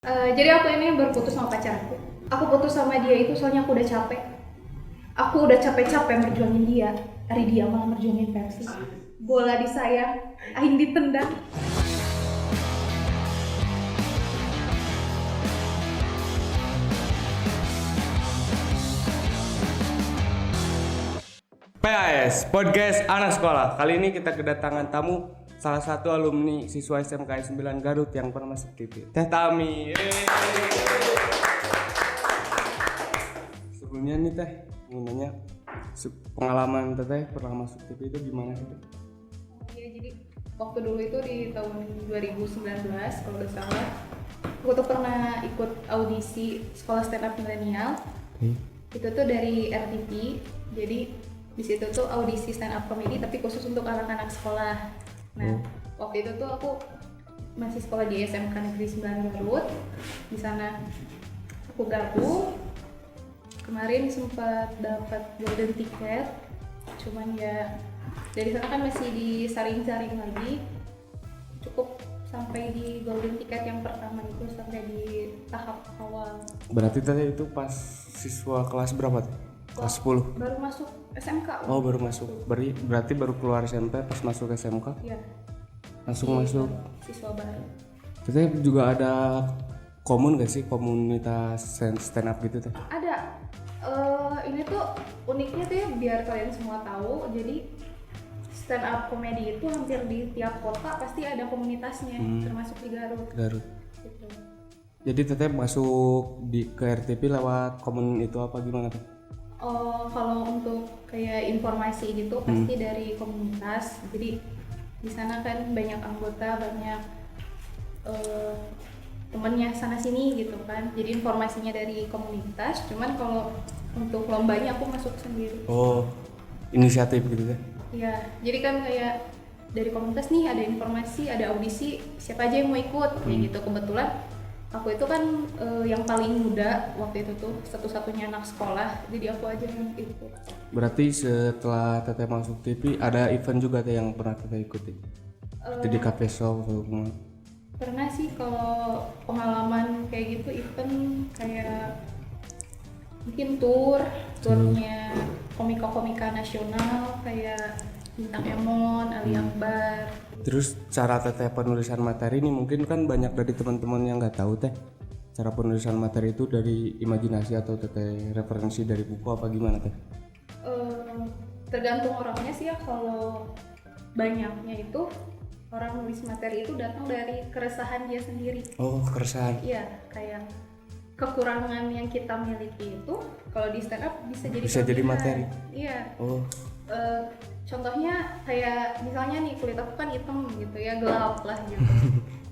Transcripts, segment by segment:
Jadi aku ini baru putus sama pacarku. Aku putus sama dia itu soalnya aku udah capek. Aku udah capek-capek merjuangin dia. Hari dia malah merjuangin Persi. Bola disayang, aing ditendang. PAS, Podcast Anak Sekolah. Kali ini kita kedatangan tamu salah satu alumni siswa SMK 9 Garut yang pernah masuk TV, Teh Tami. Sebelumnya nih Teh, mau nanya pengalaman Teteh pernah masuk TV itu gimana sih? Ya, jadi waktu dulu itu di tahun 2019 kalau udah salah, aku tuh pernah ikut audisi sekolah stand up milenial. Itu tuh dari RTP. Jadi di situ tuh audisi stand up comedy tapi khusus untuk anak-anak sekolah. Nah, waktu itu tuh aku masih sekolah di SMK Negeri 9 Garut. Di sana aku gabung. Kemarin sempat dapat golden ticket. Cuman ya dari sana kan masih disaring-saring lagi. Cukup sampai di golden ticket yang pertama itu, sampai di tahap awal. Berarti Teteh itu pas siswa kelas berapa tuh? Kelas 10? Baru masuk SMK. Oh, baru masuk. Berarti baru keluar SMP pas masuk SMK? Iya. Langsung masuk. Siswa baru. Teteh juga ada gak sih komunitas stand up gitu Teh? Ada. Ini tuh uniknya tuh ya, biar kalian semua tahu. Jadi stand up comedy itu hampir di tiap kota pasti ada komunitasnya, termasuk di Garut. Gitu. Jadi Teteh masuk ke RTP lewat itu apa gimana Teh? Kalau untuk kayak informasi gitu pasti dari komunitas. Jadi di sana kan banyak anggota, banyak temennya sana sini gitu kan. Jadi informasinya dari komunitas. Cuman kalau untuk lombanya aku masuk sendiri. Oh, inisiatif gitu Teh? Iya, jadi kan kayak dari komunitas nih ada informasi, ada audisi, siapa aja yang mau ikut kayak gitu. Kebetulan aku itu kan yang paling muda waktu itu tuh, satu-satunya anak sekolah, jadi aku aja yang ikut. Berarti setelah Teteh masuk TV ada event juga Teh yang pernah Teteh ikuti? Seperti di cafe show atau gimana? Pernah sih kalau pengalaman kayak gitu, event kayak mungkin turnya komika-komika nasional kayak Bintang Emon, Ali Akbar. Terus cara Teteh penulisan materi ini mungkin kan banyak dari teman-teman yang nggak tahu Teh. Cara penulisan materi itu dari imajinasi atau Teteh referensi dari buku apa gimana Teh? Tergantung orangnya sih ya. Kalau banyaknya itu orang nulis materi itu datang dari keresahan dia sendiri. Oh, keresahan. Iya, kayak kekurangan yang kita miliki itu kalau di stand up bisa jadi jadi kelebihan. materi. Iya. Oh. Contohnya kayak misalnya nih, kulit aku kan hitam gitu ya, gelap lah gitu.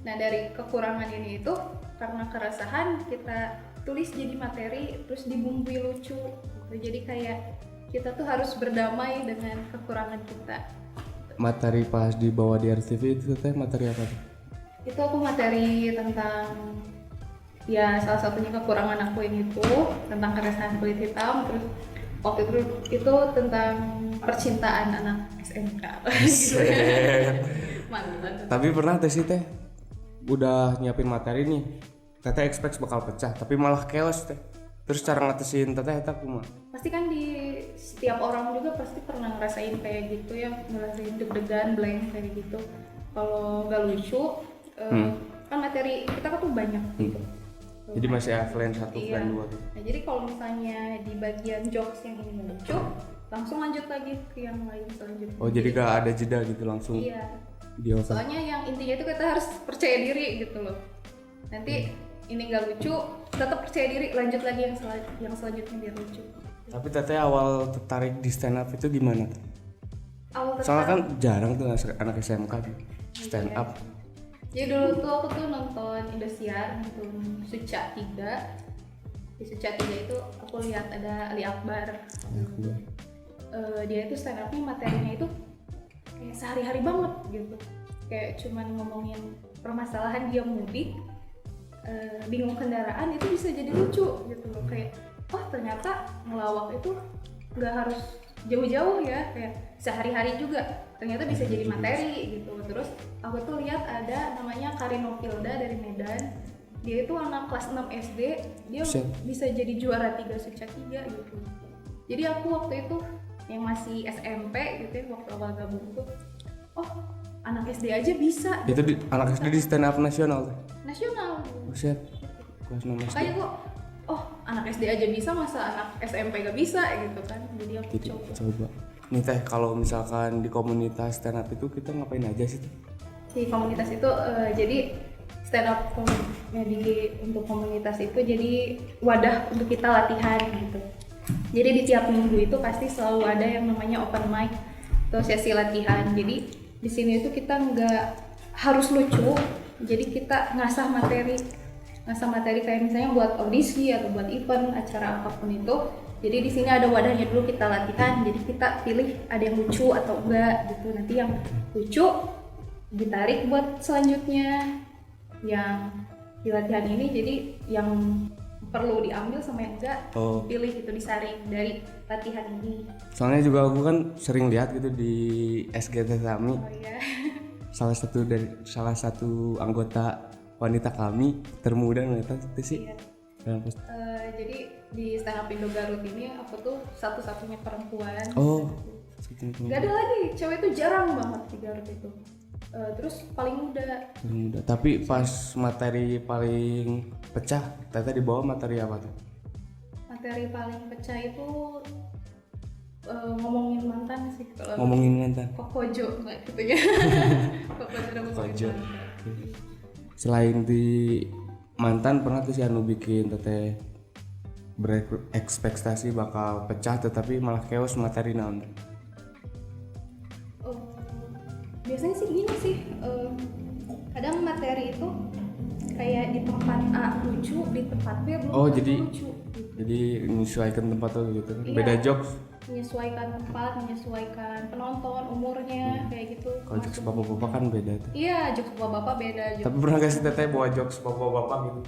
Nah, dari kekurangan ini itu karena keresahan kita tulis jadi materi, terus dibumbui lucu gitu. Jadi kayak kita tuh harus berdamai dengan kekurangan kita. Materi pas dibawa di RTV itu Teh materi apa tuh? Itu aku materi tentang ya salah satunya kekurangan aku yang itu, tentang keresahan kulit hitam. Terus waktu itu tentang percintaan anak SMK. Mantap. Tapi pernah Teh sih Teh udah nyiapin materi nih, Teteh expect bakal pecah tapi malah chaos Teh. Terus cara ngatasin Teteh eta kumaha? Pasti kan di setiap orang juga pasti pernah ngerasain kayak gitu ya, ngerasain deg-degan, blank kayak gitu. Kalau nggak lucu, kan materi kita kan tuh banyak gitu. Jadi masih plan 1, Iya. plan 2 gitu. Nah, jadi kalau misalnya di bagian jokes yang ini lucu, langsung lanjut lagi ke yang lain selanjutnya. Oh, jadi gak ada jeda gitu langsung. Iya. Di oven. Soalnya yang intinya itu kita harus percaya diri gitu loh. Nanti ini nggak lucu, tetap percaya diri, lanjut lagi yang selanjutnya biar lucu. Tapi Teteh awal tertarik di stand up itu gimana tuh? Awal Soalnya kan tertarik, jarang tuh anak SMK stand Iya. up. jadi dulu tuh aku tuh nonton Indosiar, nonton Suca 3. Di Suca 3 itu aku lihat ada Ali Akbar. Dia itu stand up-nya materinya itu kayak sehari-hari banget gitu. Kayak cuman ngomongin permasalahan dia mudik, bingung kendaraan, itu bisa jadi lucu gitu loh. Kayak ternyata ngelawak itu nggak harus jauh-jauh ya, kayak sehari-hari juga ternyata bisa jadi materi gitu. Terus aku tuh lihat ada namanya Karino Filda dari Medan, dia itu anak kelas 6 SD, dia bisa jadi juara 3 Suca 3 gitu. Jadi aku waktu itu yang masih SMP gitu ya, waktu awal gabung tuh, oh anak SD aja bisa. Itu anak SD di stand up nasional tuh? Nasional. Buset, kelas 6 SD. Makanya kok, oh anak SD aja bisa, masa anak SMP gak bisa gitu kan. Jadi aku coba. Nih Teh, kalau misalkan di komunitas stand up itu kita ngapain aja sih Teh? Di komunitas itu jadi stand up comedy untuk komunitas itu jadi wadah untuk kita latihan gitu. Jadi di tiap minggu itu pasti selalu ada yang namanya open mic atau sesi latihan. Jadi di sini itu kita nggak harus lucu, jadi kita ngasah materi kayak misalnya buat audisi atau buat event acara apapun itu. Jadi di sini ada wadahnya dulu kita latihan. Jadi kita pilih ada yang lucu atau enggak gitu. Nanti yang lucu ditarik buat selanjutnya. Yang di latihan ini jadi yang perlu diambil sama yang enggak dipilih gitu, disaring dari latihan ini. Soalnya juga aku kan sering lihat gitu di SGT kami. Oh iya. salah satu anggota wanita kami termuda ternyata itu sih. Iya. Jadi di stand up Indo Garut ini aku tuh satu-satunya perempuan. Gak ada lagi, cewek itu jarang banget di Garut itu. Terus paling muda. Tapi pas materi paling pecah, ternyata di bawah materi apa tuh? Materi paling pecah itu ngomongin mantan sih. Kalau ngomongin mantan? Kokojo nggak gitu ya. Kokojo. Selain di mantan, pernah tuh si Anu bikin teteh berekspektasi bakal pecah tetapi malah chaos materi naon? Biasanya sih gini sih, kadang materi itu kayak di tempat A lucu, di tempat B belum lucu. Jadi menyesuaikan tempat tuh gitu kan? Iya, beda jokes? Menyesuaikan tempat, menyesuaikan penonton, umurnya, kayak gitu. Kalau jokes bapak-bapak kan beda tuh. Iya, jokes bapak-bapak beda. Tapi pernah gak sih teteh bawa jokes bapak-bapak gitu?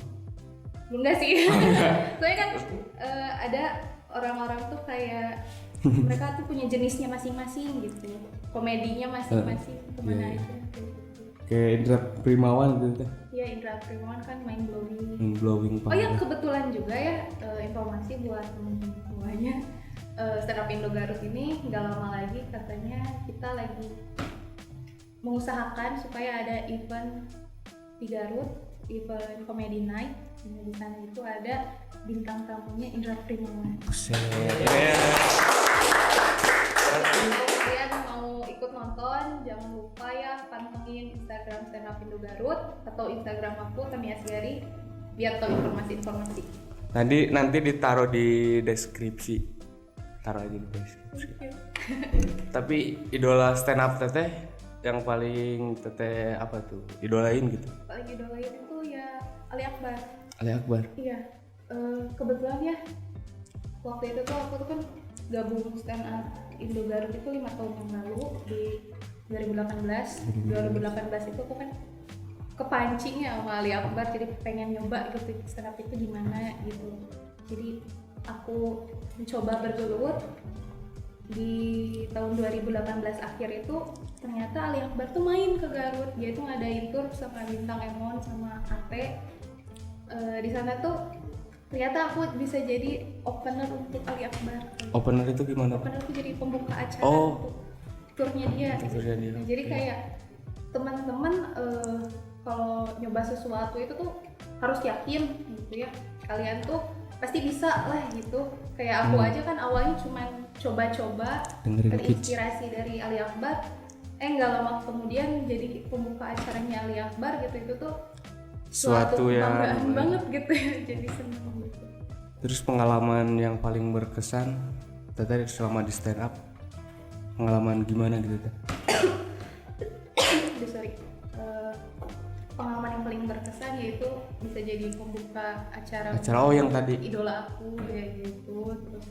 Enggak sih. Soalnya kan ada orang-orang tuh kayak mereka tuh punya jenisnya masing-masing gitu, komedinya masing-masing, kemana aja gitu. Kayak Indra Primawan gitu teh. Iya, Indra Primawan kan main blowing. Blowing. Oh ya, kebetulan juga ya, informasi buat teman-teman semuanya, stand up Indo Garut ini nggak lama lagi katanya kita lagi mengusahakan supaya ada event di Garut, event comedy night. Di sana itu ada bintang tamunya Indra Primawan. Kalian mau ikut nonton, jangan lupa ya pantengin Instagram Stand Up Indo Garut atau Instagram aku Tami Asgari biar tahu informasi-informasi. Nanti ditaruh di deskripsi. Taruh aja di deskripsi. Tapi idola stand up teteh yang paling teteh apa tuh? Idolain gitu. Paling idolain itu ya Ali Akbar. Ali Akbar. Iya. Kebetulan ya waktu itu tuh aku tuh kan gabung stand up Indo Garut itu 5 tahun yang lalu di 2018. 2018 itu aku kan kepancing ya sama Ali Akbar, jadi pengen nyoba ikut stand up itu gimana gitu. Jadi aku mencoba bergelut di tahun 2018 akhir itu ternyata Ali Akbar tuh main ke Garut. Dia tuh ngadain tour sama Bintang Emon sama Ate. Di sana tuh ternyata aku bisa jadi opener untuk Ali Akbar. Opener itu gimana? Opener itu jadi pembuka acara untuk turnya dia. Nah, jadi kayak teman-teman kalau nyoba sesuatu itu tuh harus yakin gitu ya. Kalian tuh pasti bisa lah gitu. Kayak aku aja kan awalnya cuman coba-coba terinspirasi dari Ali Akbar. Nggak lama kemudian jadi pembuka acaranya Ali Akbar gitu. Itu tuh suatu kebanggaan banget gitu ya, jadi seneng gitu. Terus pengalaman yang paling berkesan teteh selama di stand up, pengalaman gimana gitu teh? Pengalaman yang paling berkesan yaitu bisa jadi pembuka acara yang tadi idola aku kayak gitu. Terus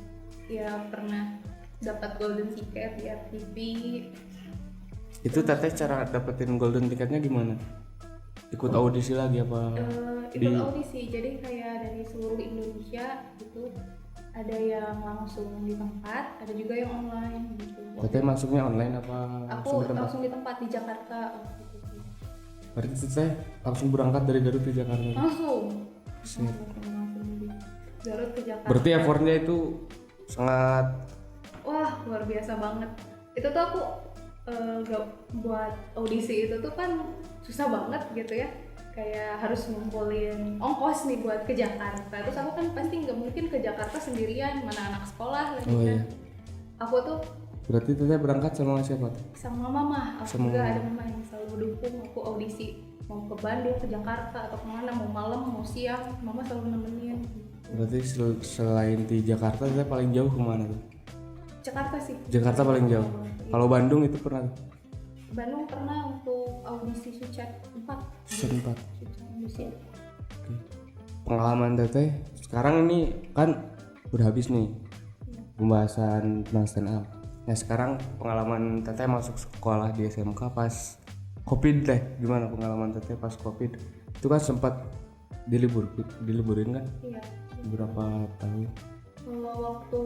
ya pernah dapat golden ticket di FTV. Itu teteh cara dapetin golden ticketnya gimana? Ikut audisi lagi apa? Ikut audisi, jadi kayak dari seluruh Indonesia gitu. Ada yang langsung di tempat, ada juga yang online gitu. Teteh masuknya online apa? Aku langsung di tempat di Jakarta. Berarti teteh langsung berangkat dari Garut ke Jakarta. Langsung Set. dari Garut ke Jakarta. Berarti effortnya itu sangat Wah, luar biasa banget. Itu tuh aku buat audisi itu tuh kan susah banget gitu ya. Kayak harus ngumpulin ongkos nih buat ke Jakarta. Terus aku kan pasti nggak mungkin ke Jakarta sendirian, mana anak sekolah lagi Oh, kan. iya. Aku tuh berarti teteh berangkat sama siapa tuh? sama mama. Aku Sama juga mama. ada mama yang selalu mendukung aku audisi. Mau ke Bandung, ke Jakarta atau kemana, mau malam, mau siang, mama selalu nemenin. Berarti selain di Jakarta teteh paling jauh kemana tuh? Jakarta sih. Jakarta paling jauh. Iya. Kalau Bandung itu pernah tuh? Bandung pernah untuk audisi Sucat 4. Sempat. Sucat Indonesia. Oke. Pengalaman teteh sekarang ini kan udah habis nih pembahasan tentang stand up. Nah sekarang pengalaman teteh masuk sekolah di SMK pas COVID teh, gimana pengalaman teteh pas COVID? Itu kan sempat diliburin kan Iya. beberapa tahun. Kalau waktu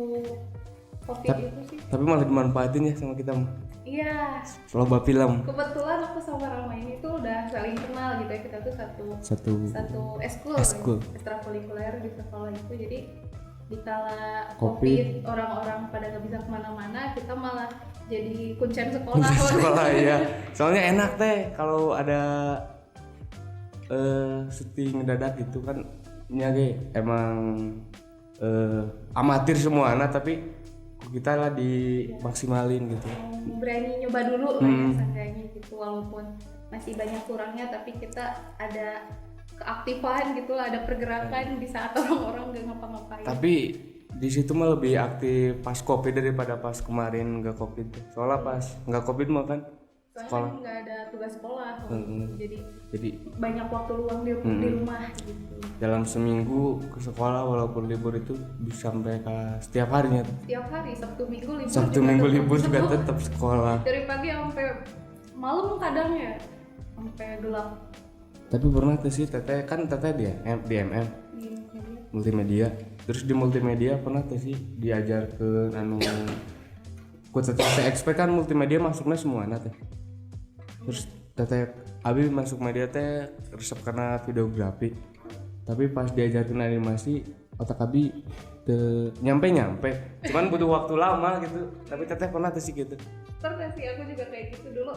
COVID Tap- itu sih, Tapi malah dimanfaatin ya sama kita mah. iya. Lomba film Kebetulan aku sama Rama ini tuh udah saling kenal gitu ya. Kita tuh satu satu eskul, Eskul. ekstrakurikuler di sekolah itu. Jadi di kala Covid. COVID orang-orang pada nggak bisa kemana-mana, kita malah jadi kuncen sekolah. sekolah ya. Soalnya enak teh kalau ada syuting dadak gitu kan nyage emang amatir semua anak tapi kita lah dimaksimalin gitu. Berani nyoba dulu lah ya seenggaknya gitu, walaupun masih banyak kurangnya tapi kita ada keaktifan gitu lah, ada pergerakan di saat orang-orang gak ngapa-ngapain. Tapi di situ mah lebih aktif pas COVID daripada pas kemarin nggak COVID. Soalnya pas nggak COVID mah kan Soalnya sekolah. kan nggak ada tugas sekolah, jadi Jadi banyak waktu luang di rumah gitu. dalam seminggu ke sekolah walaupun libur itu bisa sampai ke setiap harinya. Setiap hari Sabtu Minggu libur. Sabtu juga Minggu tetap libur juga sekolah. tetap sekolah. Dari pagi sampai malam kadang ya, sampai gelap. Tapi pernah tuh sih teteh kan teteh dia di MM Iya, multimedia. Terus di multimedia pernah tuh sih diajar ke anu ku teteh TXP kan multimedia masuknya semua teh. Terus teteh abi masuk media teh resep karena videografi. Tapi pas diajarin animasi otak abi nyampe cuman butuh waktu lama gitu. Tapi teteh pernah tuh sih gitu. Pernah sih, aku juga kayak gitu dulu.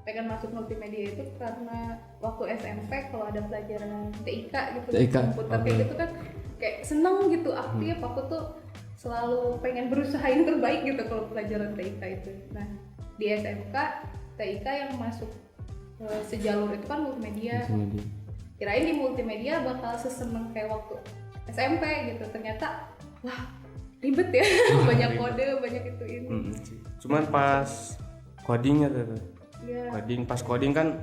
Pengen masuk multimedia itu karena waktu SMP kalau ada pelajaran TIK gitu, TIK, komputer kayak oke. gitu kan kayak seneng gitu, aktif. Aku tuh selalu pengen berusaha yang terbaik gitu kalau pelajaran TIK itu. Nah di SMK TIK yang masuk sejalur itu kan multimedia. Multimedia. Kirain di multimedia bakal seseneng kayak waktu SMP gitu, ternyata wah ribet ya. Banyak kode, banyak itu ini. Cuman pas codingnya tuh. Iya. Pas coding kan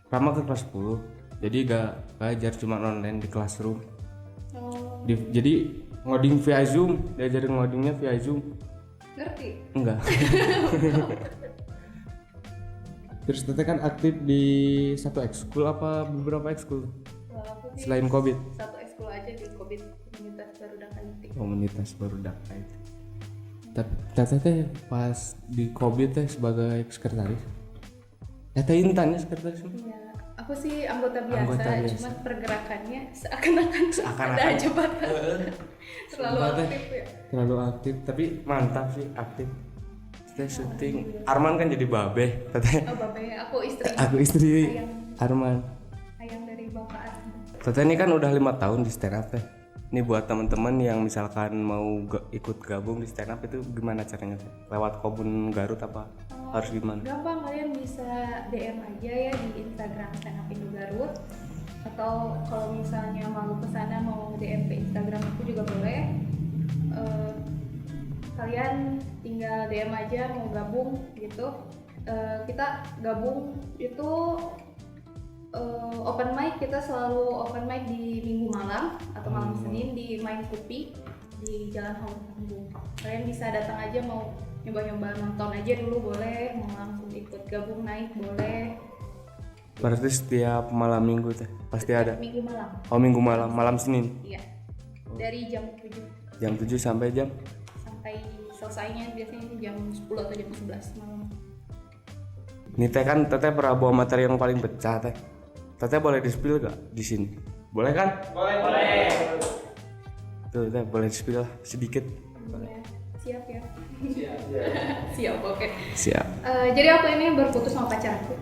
Rama ke kelas 10. Jadi gak belajar cuma online di classroom. Oh, Jadi ngoding via Zoom, diajarin ngodingnya via Zoom. ngerti? Enggak. Terus teteh kan aktif di satu ekskul apa beberapa ekskul Kalau aku sih selain COVID? satu ekskul aja di COVID, komunitas Barudak Antik. Komunitas baru dapat. Tapi teteh teh pas di COVID teh sebagai sekretaris. Teh Intan ya sekretaris. Iya, aku sih anggota biasa, Anggota biasa. cuman pergerakannya seakan-akan ada jabatan. Terlalu Sumpah, teh. aktif ya. Terlalu aktif tapi mantap sih aktif. Teh syuting Arman kan jadi babe teteh. Oh babe, aku istri. Aku istri Ayang, Arman. ayang dari Bapak Arman. Teteh ini kan udah 5 tahun di stand up teh. Ini buat teman-teman yang misalkan mau ikut gabung di stand up itu gimana caranya teh? Lewat Kobun Garut apa harus gimana? Gampang, kalian bisa DM aja ya di Instagram Stand Up Indo Garut, atau kalau misalnya mau kesana mau DM ke Instagram aku juga boleh. Kalian tinggal DM aja mau gabung gitu. Kita gabung itu open mic, kita selalu open mic di minggu malam atau malam Senin di Main Kopi di Jalan Haur Tanggung. Kalian bisa datang aja, mau nyoba-nyoba nonton aja dulu boleh, mau langsung ikut gabung naik boleh. Berarti setiap malam minggu teh pasti ada. Minggu malam. Oh minggu malam Senin Iya. Dari jam 7 jam 7 sampai jam sampai selesainya biasanya jam 10 atau jam 11 malam. Ini teh kan teteh pernah bawa materi yang paling pecah teh. Teteh boleh di-spill gak di sini? Boleh kan? Boleh. Tuh teh boleh di-spill lah sedikit. Ya, siap ya. Siap, oke. Siap. Jadi aku ini baru putus sama pacarku.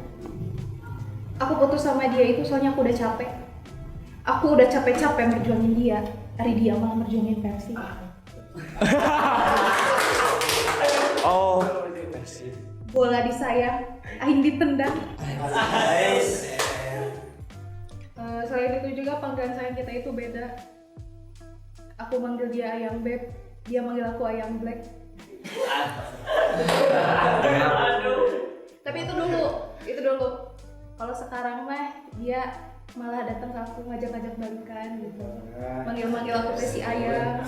Aku putus sama dia itu soalnya aku udah capek. Aku udah capek-capek merjuangin dia. Hari dia malah merjuangin Persib. Oh. Bola disayang, aing ditendang. Selain itu juga panggilan sayang kita itu beda. Aku manggil dia ayang beb, dia manggil aku ayang black. Tapi itu dulu. Kalau sekarang mah dia malah datang ke aku ngajak-ngajak balikan gitu. Manggil-manggil aku teh si ayang.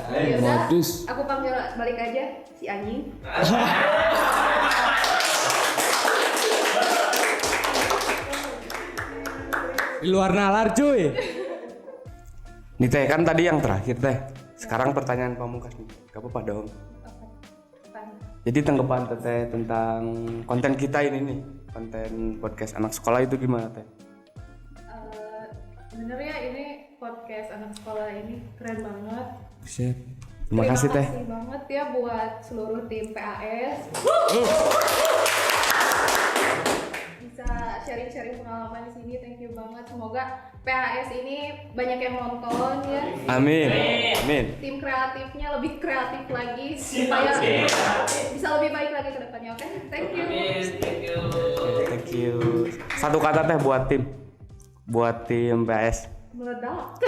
Ya udah, aku panggil balik aja si anjing. Di luar nalar cuy. Nih teh kan tadi yang terakhir teh. Sekarang pertanyaan pamungkas nih. Gak apa-apa dong. Jadi tanggapan teteh tentang konten kita ini nih, konten podcast anak sekolah itu gimana teh? Sebenarnya ini podcast anak sekolah ini keren banget. Siap. Terima kasih teh. Terima kasih banget ya buat seluruh tim PAS. Bisa sharing-sharing pengalaman di sini, thank you banget. Semoga PAS ini banyak yang nonton ya. Amin. Tim kreatifnya lebih kreatif lagi supaya bisa lebih baik lagi ke depannya. Oke, thank you. Thank you. Satu kata teh buat tim PAS. Meledak.